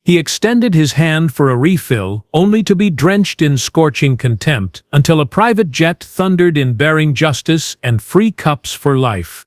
He extended his hand for a refill, only to be drenched in scorching contempt, until a private jet thundered in bearing justice and free cups for life.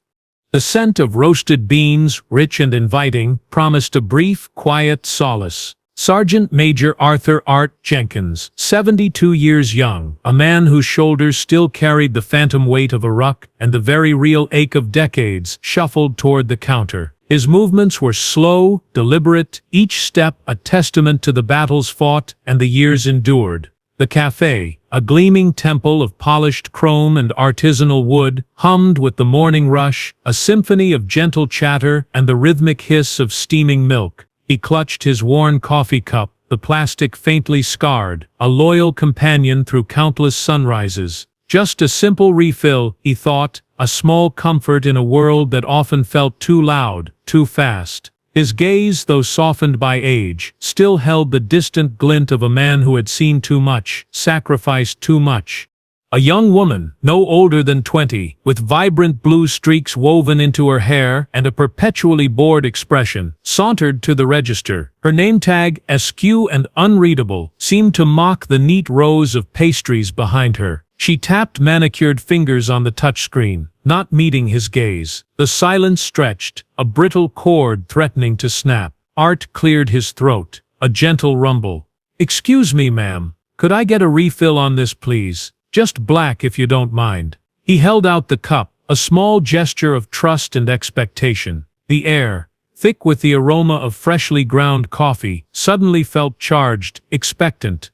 The scent of roasted beans, rich and inviting, promised a brief, quiet solace. Sergeant Major Arthur Art Jenkins, 72 years young, a man whose shoulders still carried the phantom weight of a ruck and the very real ache of decades, shuffled toward the counter. His movements were slow, deliberate, each step a testament to the battles fought and the years endured. The café, a gleaming temple of polished chrome and artisanal wood, hummed with the morning rush, a symphony of gentle chatter and the rhythmic hiss of steaming milk. He clutched his worn coffee cup, the plastic faintly scarred, a loyal companion through countless sunrises. Just a simple refill, he thought, a small comfort in a world that often felt too loud, too fast. His gaze, though softened by age, still held the distant glint of a man who had seen too much, sacrificed too much. A young woman, no older than 20, with vibrant blue streaks woven into her hair and a perpetually bored expression, sauntered to the register. Her name tag, askew and unreadable, seemed to mock the neat rows of pastries behind her. She tapped manicured fingers on the touchscreen, not meeting his gaze. The silence stretched, a brittle cord threatening to snap. Art cleared his throat, a gentle rumble. "Excuse me, ma'am. Could I get a refill on this, please? Just black if you don't mind." He held out the cup, a small gesture of trust and expectation. The air, thick with the aroma of freshly ground coffee, suddenly felt charged, expectant.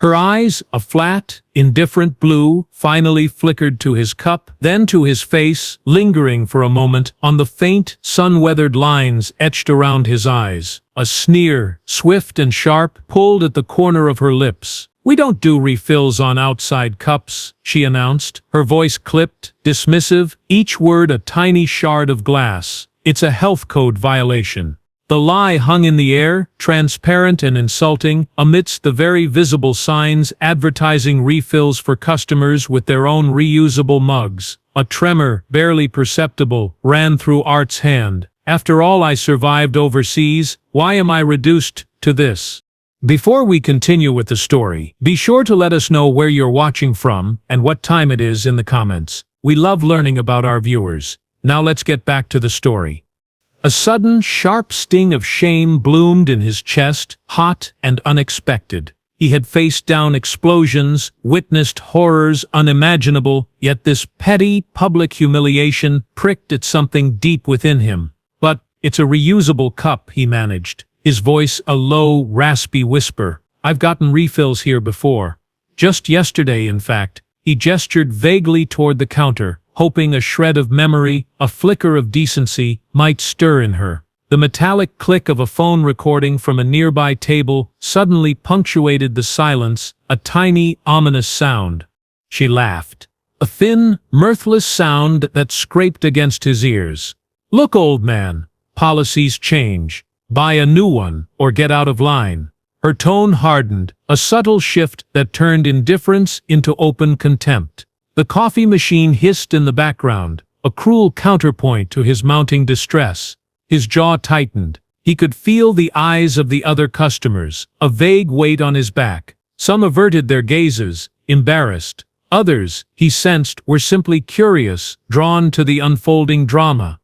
Her eyes, a flat, indifferent blue, finally flickered to his cup, then to his face, lingering for a moment on the faint, sun-weathered lines etched around his eyes. A sneer, swift and sharp, pulled at the corner of her lips. "We don't do refills on outside cups," she announced, her voice clipped, dismissive, each word a tiny shard of glass. "It's a health code violation." The lie hung in the air, transparent and insulting, amidst the very visible signs advertising refills for customers with their own reusable mugs. A tremor, barely perceptible, ran through Art's hand. "After all I survived overseas, why am I reduced to this?" Before we continue with the story, be sure to let us know where you're watching from and what time it is in the comments. We love learning about our viewers. Now let's get back to the story. A sudden, sharp sting of shame bloomed in his chest, hot and unexpected. He had faced down explosions, witnessed horrors unimaginable, yet this petty, public humiliation pricked at something deep within him. "But it's a reusable cup," he managed, his voice a low, raspy whisper. "I've gotten refills here before. Just yesterday, in fact." He gestured vaguely toward the counter, hoping a shred of memory, a flicker of decency, might stir in her. The metallic click of a phone recording from a nearby table suddenly punctuated the silence, a tiny, ominous sound. She laughed. A thin, mirthless sound that scraped against his ears. "Look, old man, policies change. Buy a new one, or get out of line." Her tone hardened, a subtle shift that turned indifference into open contempt. The coffee machine hissed in the background, a cruel counterpoint to his mounting distress. His jaw tightened. He could feel the eyes of the other customers, a vague weight on his back. Some averted their gazes, embarrassed. Others, he sensed, were simply curious, drawn to the unfolding drama.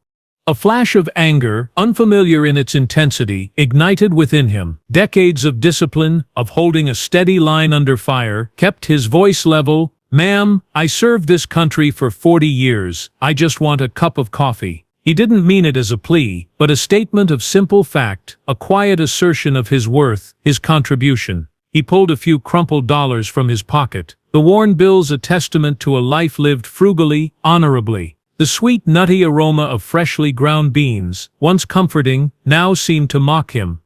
A flash of anger, unfamiliar in its intensity, ignited within him. Decades of discipline, of holding a steady line under fire, kept his voice level. "Ma'am, I served this country for 40 years. I just want a cup of coffee." He didn't mean it as a plea, but a statement of simple fact, a quiet assertion of his worth, his contribution. He pulled a few crumpled dollars from his pocket, the worn bills a testament to a life lived frugally, honorably. The sweet, nutty aroma of freshly ground beans, once comforting, now seemed to mock him.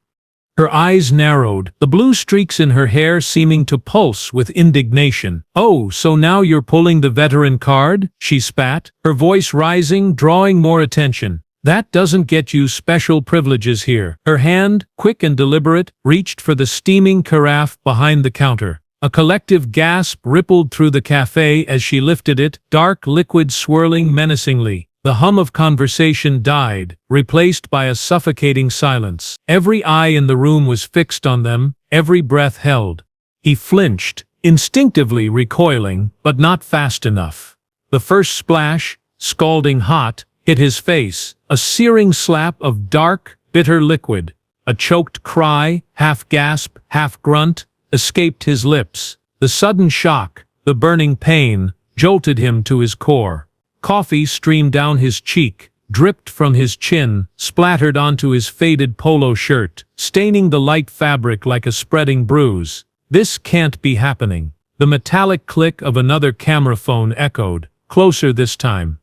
Her eyes narrowed, the blue streaks in her hair seeming to pulse with indignation. "Oh, so now you're pulling the veteran card?" she spat, her voice rising, drawing more attention. "That doesn't get you special privileges here." Her hand, quick and deliberate, reached for the steaming carafe behind the counter. A collective gasp rippled through the cafe as she lifted it, dark liquid swirling menacingly. The hum of conversation died, replaced by a suffocating silence. Every eye in the room was fixed on them, every breath held. He flinched, instinctively recoiling, but not fast enough. The first splash, scalding hot, hit his face, a searing slap of dark, bitter liquid. A choked cry, half gasp, half grunt, escaped his lips. The sudden shock, the burning pain, jolted him to his core. Coffee streamed down his cheek, dripped from his chin, splattered onto his faded polo shirt, staining the light fabric like a spreading bruise. This can't be happening. The metallic click of another camera phone echoed, closer this time.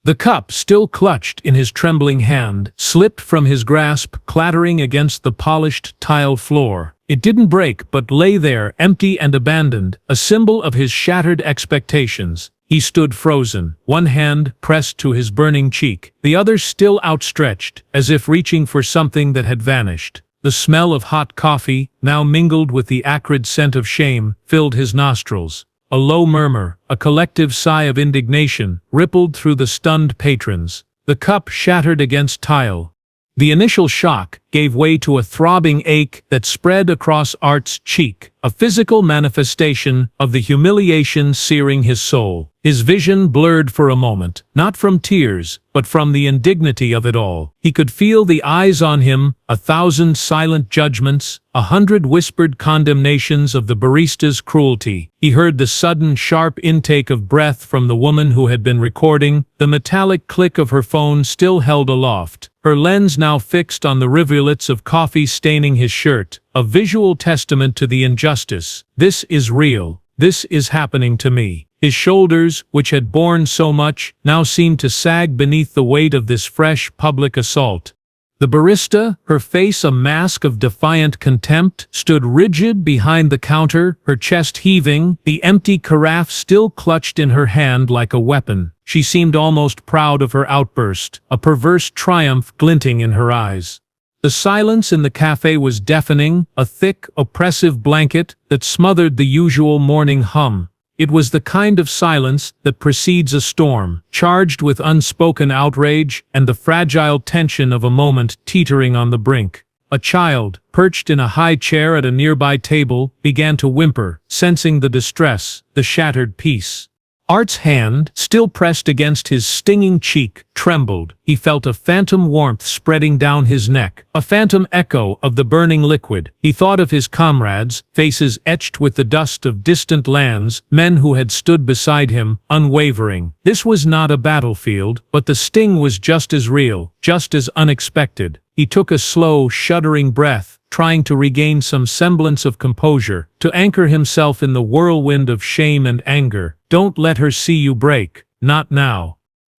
The cup, still clutched in his trembling hand, slipped from his grasp, clattering against the polished tile floor. It didn't break, but lay there, empty and abandoned, a symbol of his shattered expectations. He stood frozen, one hand pressed to his burning cheek, the other still outstretched, as if reaching for something that had vanished. The smell of hot coffee, now mingled with the acrid scent of shame, filled his nostrils. A low murmur, a collective sigh of indignation, rippled through the stunned patrons. The cup shattered against tile. The initial shock gave way to a throbbing ache that spread across Art's cheek, a physical manifestation of the humiliation searing his soul. His vision blurred for a moment, not from tears, but from the indignity of it all. He could feel the eyes on him, 1,000 silent judgments, 100 whispered condemnations of the barista's cruelty. He heard the sudden, sharp intake of breath from the woman who had been recording, the metallic click of her phone still held aloft, her lens now fixed on the rivulets of coffee staining his shirt, a visual testament to the injustice. This is real. This is happening to me. His shoulders, which had borne so much, now seemed to sag beneath the weight of this fresh public assault. The barista, her face a mask of defiant contempt, stood rigid behind the counter, her chest heaving, the empty carafe still clutched in her hand like a weapon. She seemed almost proud of her outburst, a perverse triumph glinting in her eyes. The silence in the cafe was deafening, a thick, oppressive blanket that smothered the usual morning hum. It was the kind of silence that precedes a storm, charged with unspoken outrage and the fragile tension of a moment teetering on the brink. A child, perched in a high chair at a nearby table, began to whimper, sensing the distress, the shattered peace. Art's hand, still pressed against his stinging cheek, trembled. He felt a phantom warmth spreading down his neck, a phantom echo of the burning liquid. He thought of his comrades, faces etched with the dust of distant lands, men who had stood beside him, unwavering. This was not a battlefield, but the sting was just as real, just as unexpected. He took a slow, shuddering breath, trying to regain some semblance of composure, to anchor himself in the whirlwind of shame and anger. Don't let her see you break. Not now.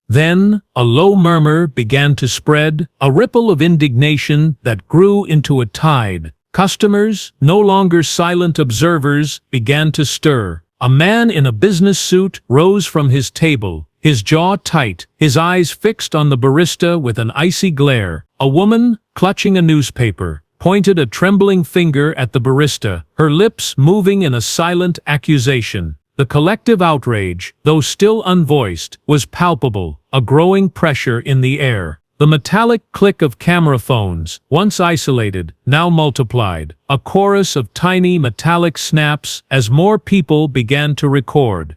Then, a low murmur began to spread, a ripple of indignation that grew into a tide. Customers, no longer silent observers, began to stir. A man in a business suit rose from his table, his jaw tight, his eyes fixed on the barista with an icy glare. A woman, clutching a newspaper, pointed a trembling finger at the barista, her lips moving in a silent accusation. The collective outrage, though still unvoiced, was palpable, a growing pressure in the air. The metallic click of camera phones, once isolated, now multiplied, a chorus of tiny metallic snaps as more people began to record.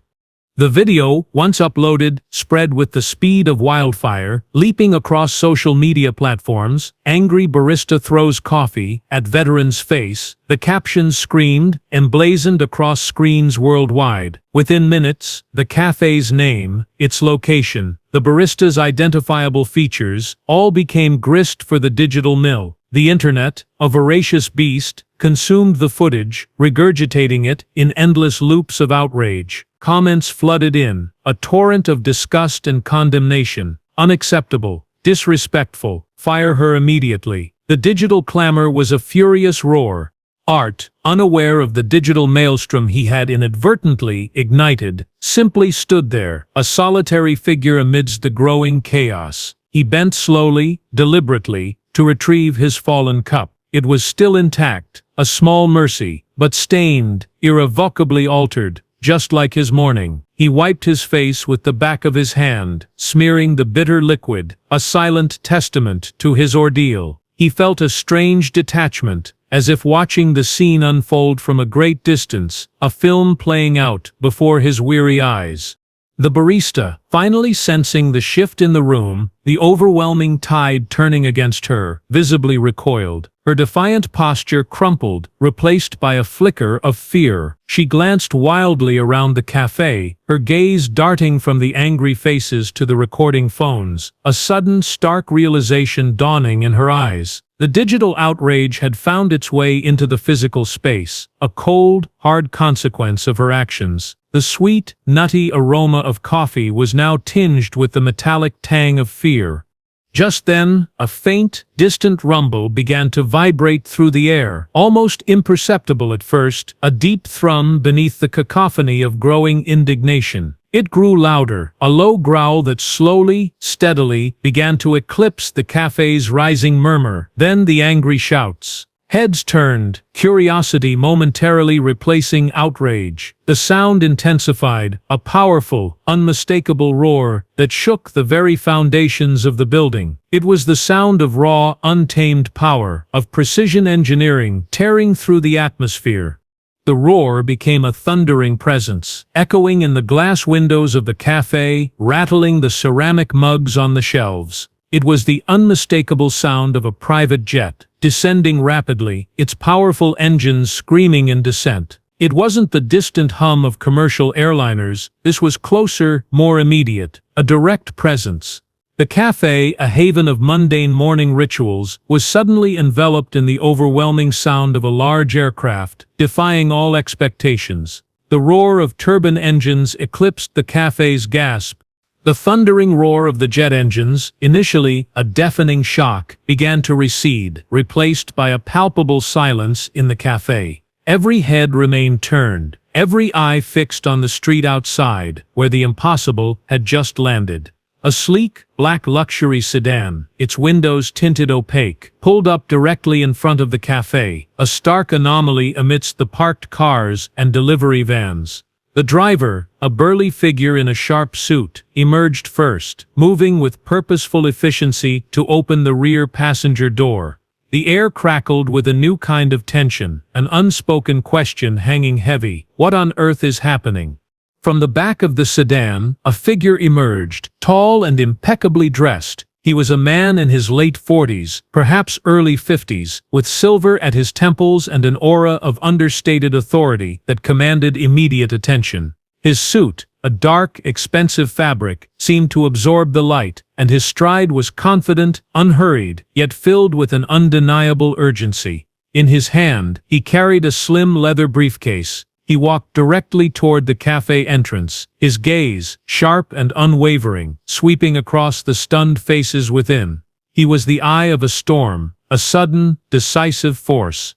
The video, once uploaded, spread with the speed of wildfire, leaping across social media platforms. Angry barista throws coffee at veteran's face. The captions screamed, emblazoned across screens worldwide. Within minutes, the cafe's name, its location, the barista's identifiable features, all became grist for the digital mill. The internet, a voracious beast, consumed the footage, regurgitating it in endless loops of outrage. Comments flooded in, a torrent of disgust and condemnation. Unacceptable, disrespectful, fire her immediately. The digital clamor was a furious roar. Art, unaware of the digital maelstrom he had inadvertently ignited, simply stood there, a solitary figure amidst the growing chaos. He bent slowly, deliberately, to retrieve his fallen cup. It was still intact, a small mercy, but stained, irrevocably altered, just like his morning. He wiped his face with the back of his hand, smearing the bitter liquid, a silent testament to his ordeal. He felt a strange detachment, as if watching the scene unfold from a great distance, a film playing out before his weary eyes. The barista, finally sensing the shift in the room, the overwhelming tide turning against her, visibly recoiled. Her defiant posture crumpled, replaced by a flicker of fear. She glanced wildly around the cafe, her gaze darting from the angry faces to the recording phones, a sudden stark realization dawning in her eyes. The digital outrage had found its way into the physical space, a cold, hard consequence of her actions. The sweet, nutty aroma of coffee was now tinged with the metallic tang of fear. Just then, a faint, distant rumble began to vibrate through the air, almost imperceptible at first, a deep thrum beneath the cacophony of growing indignation. It grew louder, a low growl that slowly, steadily, began to eclipse the cafe's rising murmur, then the angry shouts. Heads turned, curiosity momentarily replacing outrage. The sound intensified, a powerful, unmistakable roar that shook the very foundations of the building. It was the sound of raw, untamed power, of precision engineering tearing through the atmosphere. The roar became a thundering presence, echoing in the glass windows of the cafe, rattling the ceramic mugs on the shelves. It was the unmistakable sound of a private jet, descending rapidly, its powerful engines screaming in descent. It wasn't the distant hum of commercial airliners, this was closer, more immediate, a direct presence. The cafe, a haven of mundane morning rituals, was suddenly enveloped in the overwhelming sound of a large aircraft, defying all expectations. The roar of turbine engines eclipsed the cafe's gasp. The thundering roar of the jet engines, initially a deafening shock, began to recede, replaced by a palpable silence in the cafe. Every head remained turned, every eye fixed on the street outside, where the impossible had just landed. A sleek, black luxury sedan, its windows tinted opaque, pulled up directly in front of the cafe, a stark anomaly amidst the parked cars and delivery vans. The driver, a burly figure in a sharp suit, emerged first, moving with purposeful efficiency to open the rear passenger door. The air crackled with a new kind of tension, an unspoken question hanging heavy. What on earth is happening? From the back of the sedan, a figure emerged, tall and impeccably dressed. He was a man in his late 40s, perhaps early 50s, with silver at his temples and an aura of understated authority that commanded immediate attention. His suit, a dark, expensive fabric, seemed to absorb the light, and his stride was confident, unhurried, yet filled with an undeniable urgency. In his hand, he carried a slim leather briefcase. He walked directly toward the cafe entrance, his gaze, sharp and unwavering, sweeping across the stunned faces within. He was the eye of a storm, a sudden, decisive force.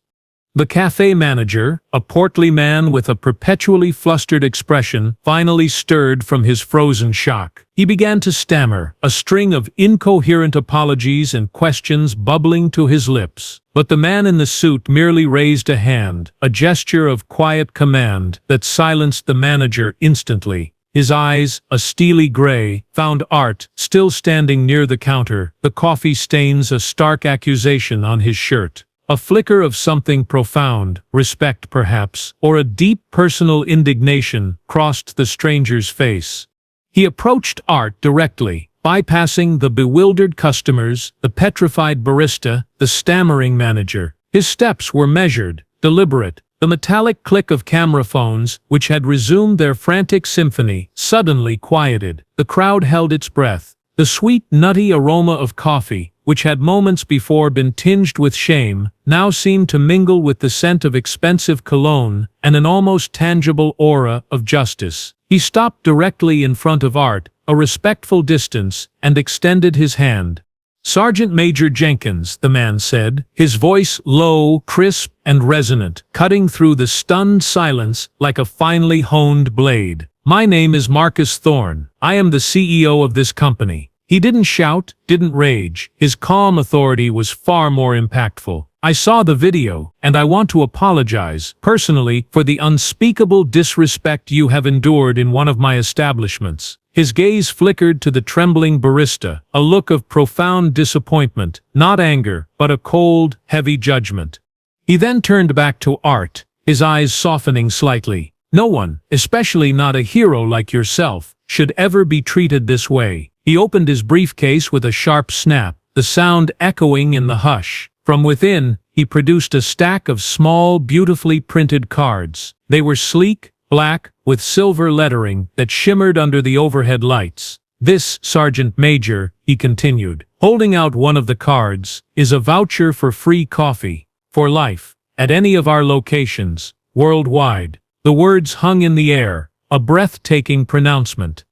The cafe manager, a portly man with a perpetually flustered expression, finally stirred from his frozen shock. He began to stammer, a string of incoherent apologies and questions bubbling to his lips. But the man in the suit merely raised a hand, a gesture of quiet command that silenced the manager instantly. His eyes, a steely gray, found Art, still standing near the counter, the coffee stains a stark accusation on his shirt. A flicker of something profound, respect perhaps, or a deep personal indignation crossed the stranger's face. He approached Art directly, bypassing the bewildered customers, the petrified barista, the stammering manager. His steps were measured, deliberate. The metallic click of camera phones, which had resumed their frantic symphony, suddenly quieted. The crowd held its breath. The sweet, nutty aroma of coffee, which had moments before been tinged with shame, now seemed to mingle with the scent of expensive cologne and an almost tangible aura of justice. He stopped directly in front of Art, a respectful distance, and extended his hand. "Sergeant Major Jenkins," the man said, his voice low, crisp, and resonant, cutting through the stunned silence like a finely honed blade. "My name is Marcus Thorne. I am the CEO of this company." He didn't shout, didn't rage. His calm authority was far more impactful. I saw the video, and I want to apologize, personally, for the unspeakable disrespect you have endured in one of my establishments. His gaze flickered to the trembling barista, a look of profound disappointment, not anger, but a cold, heavy judgment. He then turned back to Art, his eyes softening slightly. No one, especially not a hero like yourself, should ever be treated this way. He opened his briefcase with a sharp snap, the sound echoing in the hush. From within, he produced a stack of small, beautifully printed cards. They were sleek, black, with silver lettering that shimmered under the overhead lights. "This, Sergeant Major," he continued, holding out one of the cards, "is a voucher for free coffee, for life, at any of our locations, worldwide." The words hung in the air, a breathtaking pronouncement.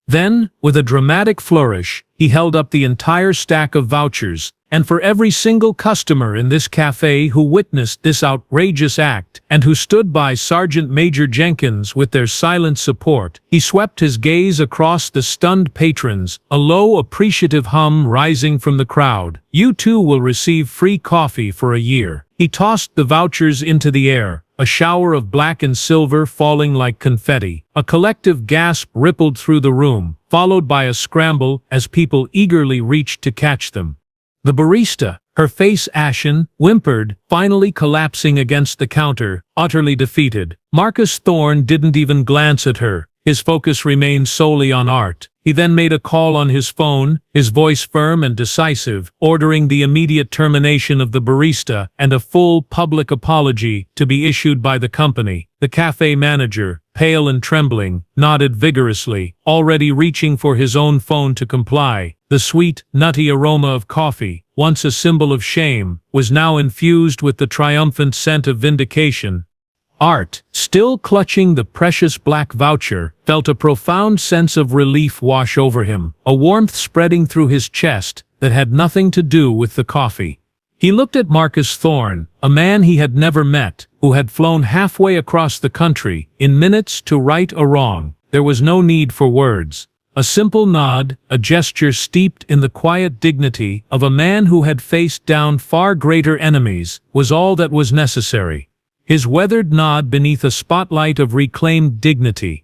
Then, with a dramatic flourish, he held up the entire stack of vouchers, and for every single customer in this cafe who witnessed this outrageous act, and who stood by Sergeant Major Jenkins with their silent support, he swept his gaze across the stunned patrons, a low, appreciative hum rising from the crowd. "You too will receive free coffee for a year." He tossed the vouchers into the air, a shower of black and silver falling like confetti. A collective gasp rippled through the room, followed by a scramble as people eagerly reached to catch them. The barista, her face ashen, whimpered, finally collapsing against the counter, utterly defeated. Marcus Thorne didn't even glance at her. His focus remained solely on Art. He then made a call on his phone, his voice firm and decisive, ordering the immediate termination of the barista and a full public apology to be issued by the company. The cafe manager, pale and trembling, nodded vigorously, already reaching for his own phone to comply. The sweet, nutty aroma of coffee, once a symbol of shame, was now infused with the triumphant scent of vindication. Art, still clutching the precious black voucher, felt a profound sense of relief wash over him, a warmth spreading through his chest that had nothing to do with the coffee. He looked at Marcus Thorne, a man he had never met, who had flown halfway across the country, in minutes to right a wrong. There was no need for words. A simple nod, a gesture steeped in the quiet dignity of a man who had faced down far greater enemies, was all that was necessary. His weathered nod beneath a spotlight of reclaimed dignity,